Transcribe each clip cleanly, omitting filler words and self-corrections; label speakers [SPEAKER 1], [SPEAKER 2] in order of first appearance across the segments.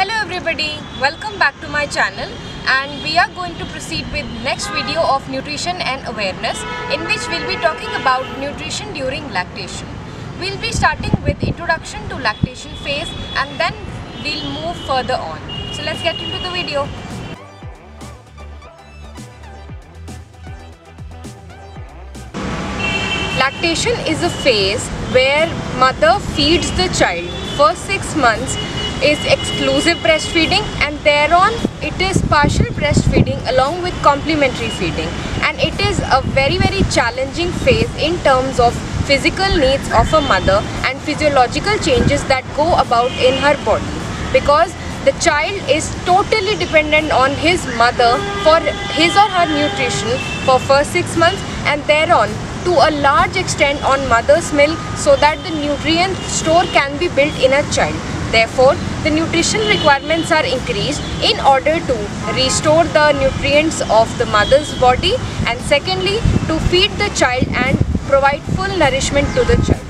[SPEAKER 1] Hello everybody, welcome back to my channel, and we are going to proceed with next video of nutrition and awareness, in which we'll be talking about nutrition during lactation. We'll be starting with introduction to lactation phase and then we'll move further on. So let's get into the video. Lactation is a phase where mother feeds the child. First 6 months is exclusive breastfeeding, and thereon it is partial breastfeeding along with complementary feeding, and it is a very challenging phase in terms of physical needs of a mother and physiological changes that go about in her body, because the child is totally dependent on his mother for his or her nutrition for first 6 months, and thereon to a large extent on mother's milk, so that the nutrient store can be built in a child. Therefore, the nutrition requirements are increased in order to restore the nutrients of the mother's body, and secondly, to feed the child and provide full nourishment to the child.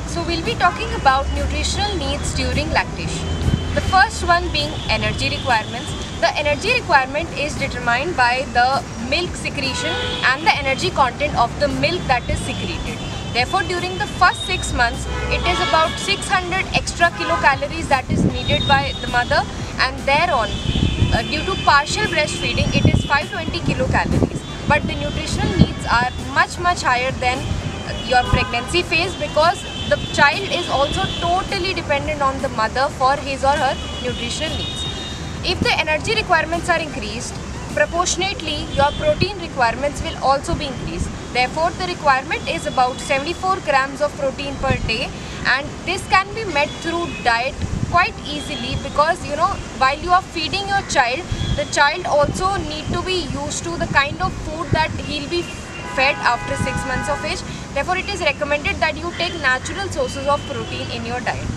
[SPEAKER 1] So we'll be talking about nutritional needs during lactation. The first one being energy requirements. The energy requirement is determined by the milk secretion and the energy content of the milk that is secreted. Therefore, during the first 6 months, it is about 600 extra kilocalories that is needed by the mother, and thereon, due to partial breastfeeding, it is 520 kilocalories. But the nutritional needs are much higher than your pregnancy phase, because the child is also totally dependent on the mother for his or her nutritional needs. If the energy requirements are increased, proportionately your protein requirements will also be increased. Therefore, the requirement is about 74 grams of protein per day, and this can be met through diet quite easily, because while you are feeding your child, the child also need to be used to the kind of food that he'll be fed after 6 months of age. Therefore, it is recommended that you take natural sources of protein in your diet.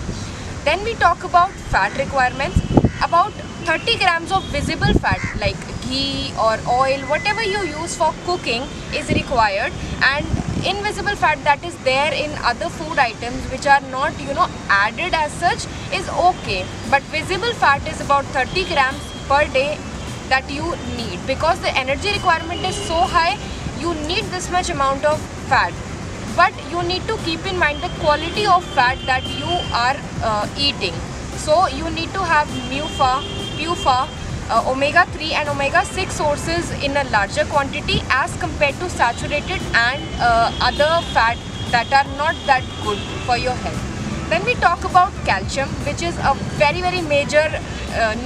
[SPEAKER 1] Then we talk about fat requirements. About 30 grams of visible fat like ghee or oil, whatever you use for cooking, is required, and invisible fat that is there in other food items which are not added as such is okay, but visible fat is about 30 grams per day that you need, because the energy requirement is so high. You need this much amount of fat, but you need to keep in mind the quality of fat that you are eating. So you need to have MUFA, PUFA, omega-3 and omega-6 sources in a larger quantity as compared to saturated and other fat that are not that good for your health. Then we talk about calcium, which is a very major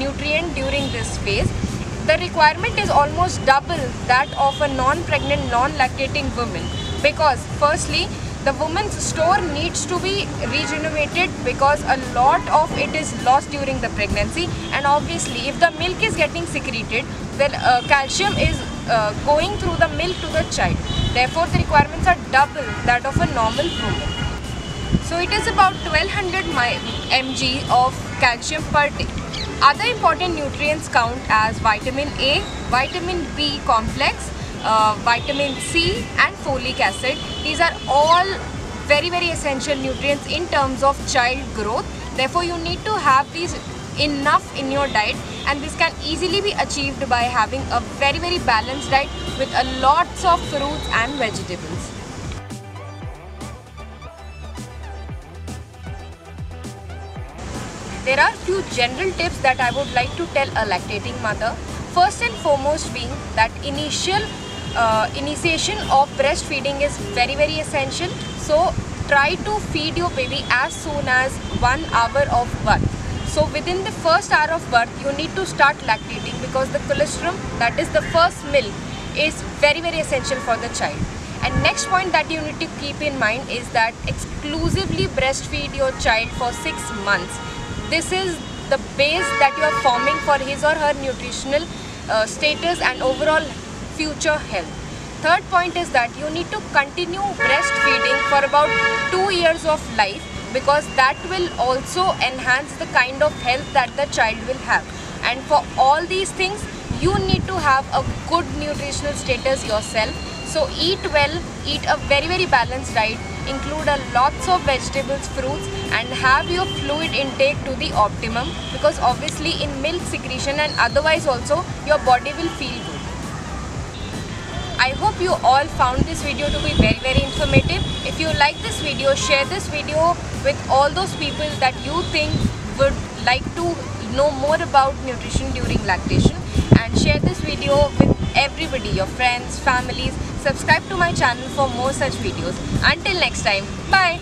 [SPEAKER 1] nutrient during this phase. The requirement is almost double that of a non-pregnant, non-lactating woman, because firstly, the woman's store needs to be regenerated, because a lot of it is lost during the pregnancy, and obviously if the milk is getting secreted, then calcium is going through the milk to the child. Therefore, the requirements are double that of a normal woman. So it is about 1200 mg of calcium per day. Other important nutrients count as vitamin A, vitamin B complex, vitamin C and folic acid. These are all very essential nutrients in terms of child growth. Therefore, you need to have these enough in your diet, and this can easily be achieved by having a very balanced diet with a lots of fruits and vegetables. There are few general tips that I would like to tell a lactating mother. First and foremost being that initiation of breastfeeding is very essential. So try to feed your baby as soon as 1 hour of birth. So within the first hour of birth, you need to start lactating, because the colostrum, that is the first milk, is very essential for the child. And next point that you need to keep in mind is that exclusively breastfeed your child for 6 months. This is the base that you are forming for his or her nutritional status and overall future health. Third point is that you need to continue breastfeeding for about 2 years of life, because that will also enhance the kind of health that the child will have. And for all these things, you need to have a good nutritional status yourself. So eat well, eat a very balanced diet, include a lots of vegetables, fruits, and have your fluid intake to the optimum, because obviously in milk secretion and otherwise also your body will feel good. I hope you all found this video to be very informative. If you like this video, share this video with all those people that you think would like to know more about nutrition during lactation, and share this video with everybody, your friends, families. Subscribe to my channel for more such videos. Until next time, bye.